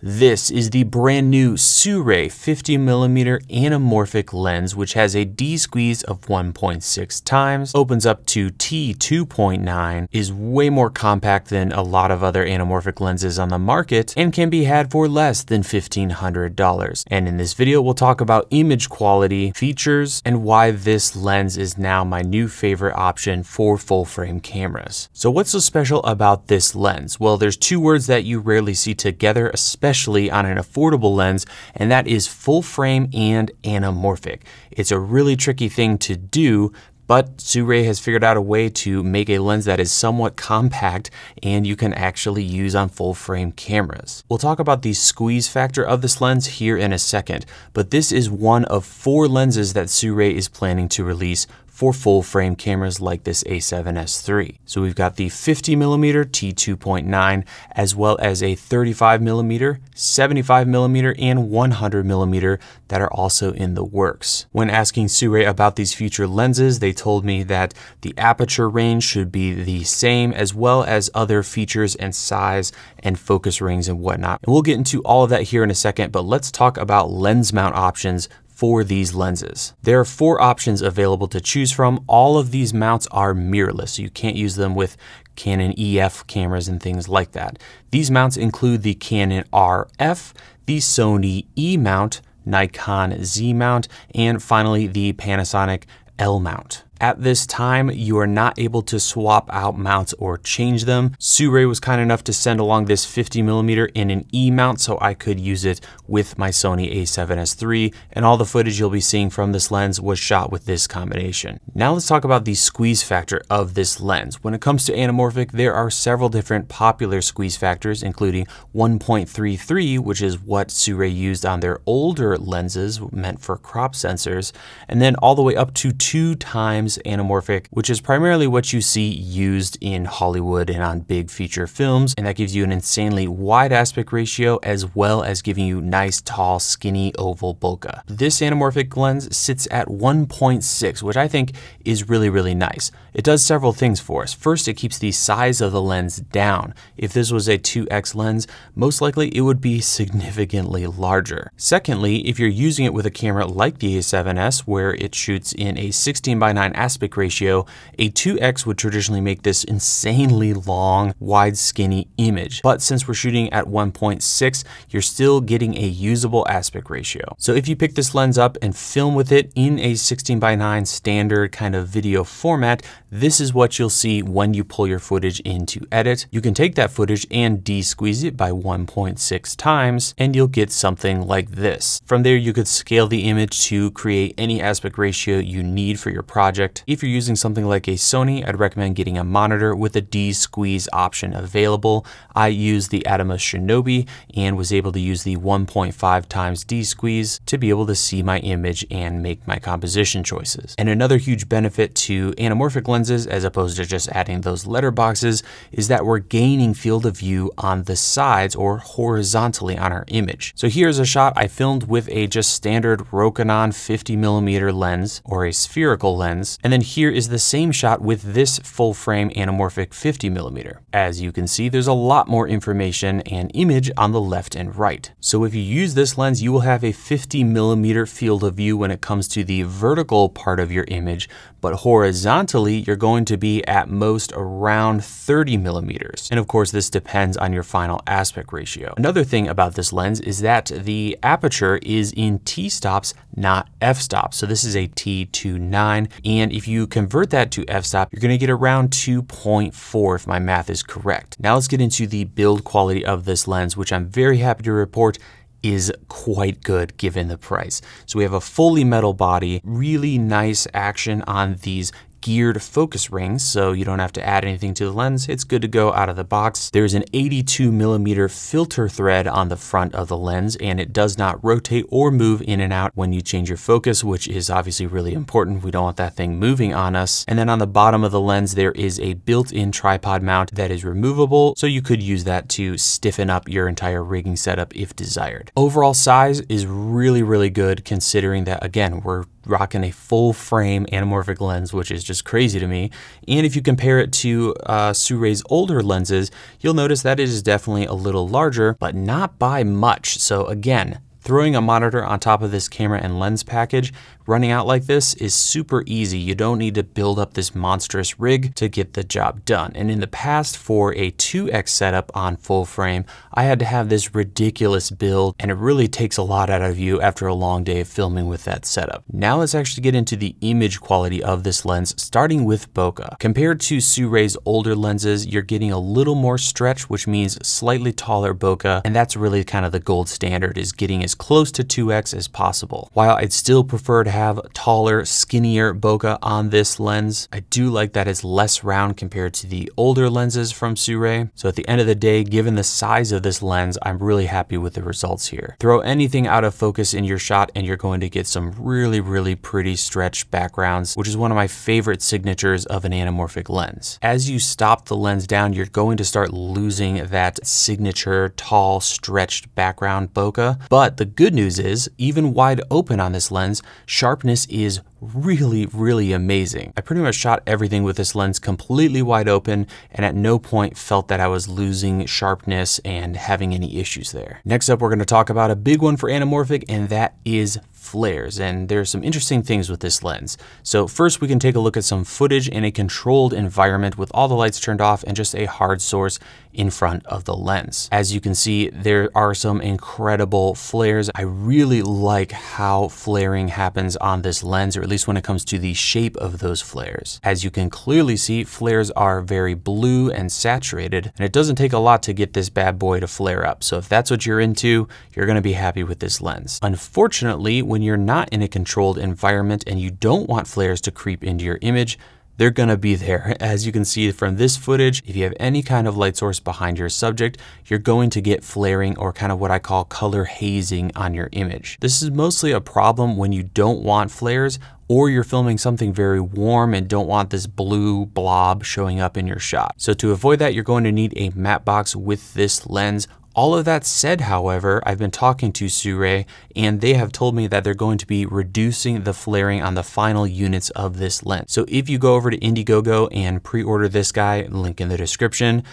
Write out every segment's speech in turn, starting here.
This is the brand new Sirui 50mm anamorphic lens, which has a D-squeeze of 1.6 times, opens up to T2.9, is way more compact than a lot of other anamorphic lenses on the market, and can be had for less than $1,500. And in this video, we'll talk about image quality, features, and why this lens is now my new favorite option for full frame cameras. So what's so special about this lens? Well, there's two words that you rarely see together, especially on an affordable lens, and that is full frame and anamorphic. It's a really tricky thing to do, but Sirui has figured out a way to make a lens that is somewhat compact and you can actually use on full frame cameras. We'll talk about the squeeze factor of this lens here in a second, but this is one of 4 lenses that Sirui is planning to release for full frame cameras like this A7S III. So we've got the 50mm T2.9 as well as a 35mm, 75mm, and 100mm that are also in the works. When asking Sirui about these future lenses, they told me that the aperture range should be the same, as well as other features and size and focus rings and whatnot. And we'll get into all of that here in a second, but let's talk about lens mount options for these lenses. There are 4 options available to choose from. All of these mounts are mirrorless, so you can't use them with Canon EF cameras and things like that. These mounts include the Canon RF, the Sony E mount, Nikon Z mount, and finally the Panasonic L mount. At this time, you are not able to swap out mounts or change them. Sirui was kind enough to send along this 50mm in an E mount so I could use it with my Sony A7S III, and all the footage you'll be seeing from this lens was shot with this combination. Now let's talk about the squeeze factor of this lens. When it comes to anamorphic, there are several different popular squeeze factors, including 1.33, which is what Sirui used on their older lenses meant for crop sensors, and then all the way up to 2 times anamorphic, which is primarily what you see used in Hollywood and on big feature films, and that gives you an insanely wide aspect ratio as well as giving you nice, tall, skinny, oval bokeh. This anamorphic lens sits at 1.6, which I think is really nice. It does several things for us. First, it keeps the size of the lens down. If this was a 2x lens, most likely it would be significantly larger. Secondly, if you're using it with a camera like the A7S, where it shoots in a 16:9 aspect ratio, a 2x would traditionally make this insanely long, wide, skinny image. But since we're shooting at 1.6, you're still getting a usable aspect ratio. So if you pick this lens up and film with it in a 16:9 standard kind of video format, this is what you'll see when you pull your footage into edit. You can take that footage and de-squeeze it by 1.6 times, and you'll get something like this. From there, you could scale the image to create any aspect ratio you need for your project. If you're using something like a Sony, I'd recommend getting a monitor with a de-squeeze option available. I used the Atomos Shinobi and was able to use the 1.5 times de-squeeze to be able to see my image and make my composition choices. And another huge benefit to anamorphic lenses, as opposed to just adding those letterboxes, is that we're gaining field of view on the sides or horizontally on our image. So here's a shot I filmed with a just standard Rokinon 50mm lens or a spherical lens. And then here is the same shot with this full frame anamorphic 50mm. As you can see, there's a lot more information and image on the left and right. So if you use this lens, you will have a 50mm field of view when it comes to the vertical part of your image, but horizontally, you're going to be at most around 30mm. And of course, this depends on your final aspect ratio. Another thing about this lens is that the aperture is in t-stops, not f-stops. So this is a T2.9, and if you convert that to f-stop, you're going to get around 2.4 if my math is correct. Now let's get into the build quality of this lens, which I'm very happy to report is quite good given the price. So we have a fully metal body, really nice action on these geared focus rings, so you don't have to add anything to the lens. It's good to go out of the box. There's an 82mm filter thread on the front of the lens, and it does not rotate or move in and out when you change your focus, which is obviously really important. We don't want that thing moving on us. And then on the bottom of the lens, there is a built-in tripod mount that is removable, so you could use that to stiffen up your entire rigging setup if desired. Overall size is really good, considering that, again, we're rocking a full frame anamorphic lens, which is just crazy to me. And if you compare it to Sirui's older lenses, you'll notice that it is definitely a little larger, but not by much. So again, throwing a monitor on top of this camera and lens package, running out like this is super easy. You don't need to build up this monstrous rig to get the job done. And in the past, for a 2x setup on full frame, I had to have this ridiculous build, and it really takes a lot out of you after a long day of filming with that setup. Now let's actually get into the image quality of this lens, starting with bokeh. Compared to Sirui's older lenses, you're getting a little more stretch, which means slightly taller bokeh, and that's really kind of the gold standard, is getting as close to 2x as possible. While I'd still prefer to have taller, skinnier bokeh on this lens, I do like that it's less round compared to the older lenses from Sirui. So at the end of the day, given the size of this lens, I'm really happy with the results here. Throw anything out of focus in your shot and you're going to get some really pretty stretched backgrounds, which is one of my favorite signatures of an anamorphic lens. As you stop the lens down, you're going to start losing that signature tall, stretched background bokeh. But the good news is, even wide open on this lens, sharpness is really amazing. I pretty much shot everything with this lens completely wide open, and at no point felt that I was losing sharpness and having any issues there. Next up, we're going to talk about a big one for anamorphic, and that is flares. And there's some interesting things with this lens. So first, we can take a look at some footage in a controlled environment with all the lights turned off and just a hard source in front of the lens. As you can see, there are some incredible flares. I really like how flaring happens on this lens, or at least when it comes to the shape of those flares. As you can clearly see, flares are very blue and saturated, and it doesn't take a lot to get this bad boy to flare up. So if that's what you're into, you're going to be happy with this lens. Unfortunately, when you're not in a controlled environment and you don't want flares to creep into your image, they're gonna be there. As you can see from this footage, if you have any kind of light source behind your subject, you're going to get flaring, or kind of what I call color hazing, on your image. This is mostly a problem when you don't want flares, or you're filming something very warm and don't want this blue blob showing up in your shot. So to avoid that, you're going to need a matte box with this lens. All of that said, however, I've been talking to Sirui, and they have told me that they're going to be reducing the flaring on the final units of this lens. So if you go over to Indiegogo and pre-order this guy, link in the description,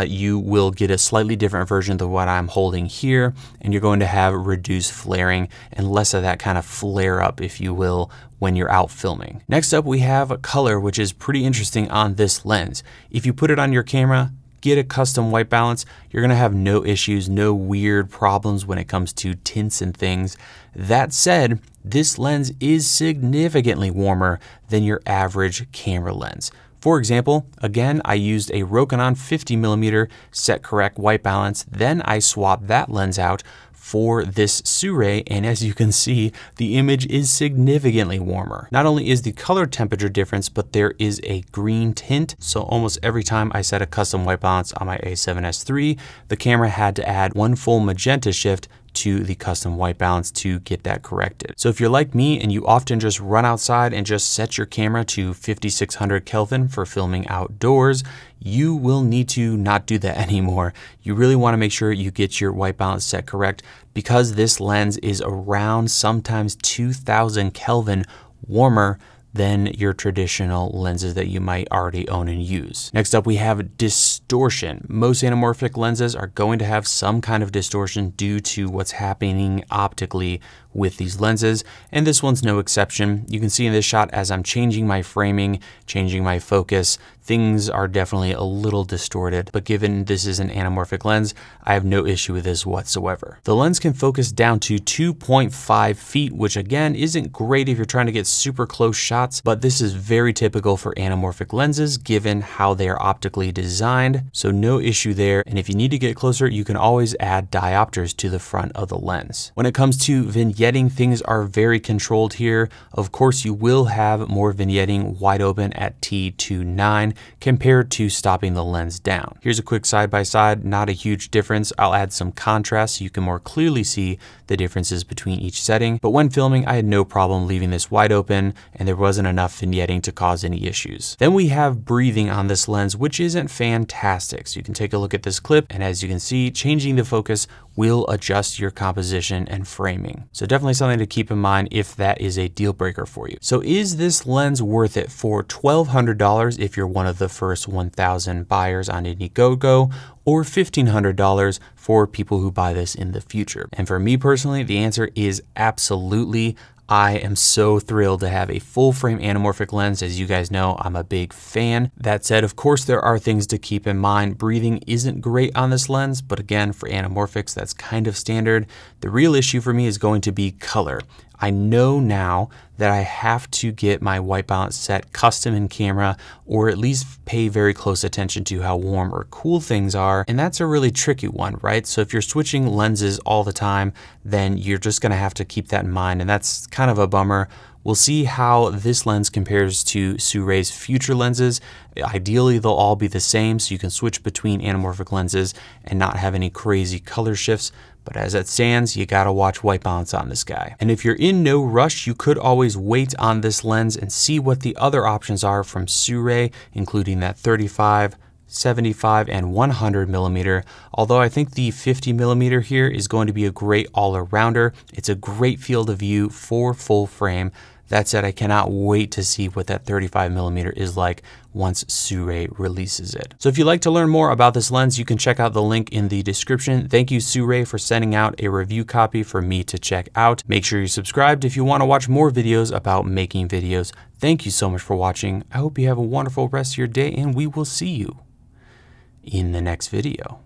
you will get a slightly different version than what I'm holding here, and you're going to have reduced flaring and less of that kind of flare up, if you will, when you're out filming. Next up, we have a color, which is pretty interesting on this lens. If you put it on your camera, get a custom white balance, you're gonna have no issues, no weird problems when it comes to tints and things. That said, this lens is significantly warmer than your average camera lens. For example, again, I used a Rokinon 50mm set correct white balance, then I swapped that lens out for this Sirui, and as you can see, the image is significantly warmer. Not only is the color temperature difference, but there is a green tint. So almost every time I set a custom white balance on my A7S III, the camera had to add one full magenta shift to the custom white balance to get that corrected. So if you're like me and you often just run outside and just set your camera to 5600 Kelvin for filming outdoors, you will need to not do that anymore. You really want to make sure you get your white balance set correct, because this lens is around sometimes 2000 Kelvin warmer than your traditional lenses that you might already own and use. Next up, we have distortion. Most anamorphic lenses are going to have some kind of distortion due to what's happening optically with these lenses, and this one's no exception. You can see in this shot, as I'm changing my framing, changing my focus, things are definitely a little distorted, but given this is an anamorphic lens, I have no issue with this whatsoever. The lens can focus down to 2.5 feet, which again isn't great if you're trying to get super close shots, but this is very typical for anamorphic lenses given how they are optically designed, so no issue there. And if you need to get closer, you can always add diopters to the front of the lens. When it comes to vignetting, things are very controlled here. Of course, you will have more vignetting wide open at T2.9 compared to stopping the lens down. Here's a quick side-by-side, not a huge difference. I'll add some contrast so you can more clearly see the differences between each setting. But when filming, I had no problem leaving this wide open, and there wasn't enough vignetting to cause any issues. Then we have breathing on this lens, which isn't fantastic. So you can take a look at this clip, and as you can see, changing the focus will adjust your composition and framing. So definitely something to keep in mind if that is a deal breaker for you. So is this lens worth it for $1,200 if you're one of the first 1,000 buyers on Indiegogo, or $1,500 for people who buy this in the future? And for me personally, the answer is absolutely. I am so thrilled to have a full frame anamorphic lens. As you guys know, I'm a big fan. That said, of course, there are things to keep in mind. Breathing isn't great on this lens, but again, for anamorphics, that's kind of standard. The real issue for me is going to be color. I know now that I have to get my white balance set custom in camera, or at least pay very close attention to how warm or cool things are. And that's a really tricky one, right? So if you're switching lenses all the time, then you're just gonna have to keep that in mind. And that's kind of a bummer. We'll see how this lens compares to Sirui's future lenses. Ideally, they'll all be the same, so you can switch between anamorphic lenses and not have any crazy color shifts. But as it stands, you gotta watch white balance on this guy. And if you're in no rush, you could always wait on this lens and see what the other options are from Sirui, including that 35, 75, and 100 millimeter. Although I think the 50 millimeter here is going to be a great all-arounder. It's a great field of view for full frame. That said, I cannot wait to see what that 35 millimeter is like once Sirui releases it. So if you'd like to learn more about this lens, you can check out the link in the description. Thank you, Sirui, for sending out a review copy for me to check out. Make sure you're subscribed if you want to watch more videos about making videos. Thank you so much for watching. I hope you have a wonderful rest of your day, and we will see you in the next video.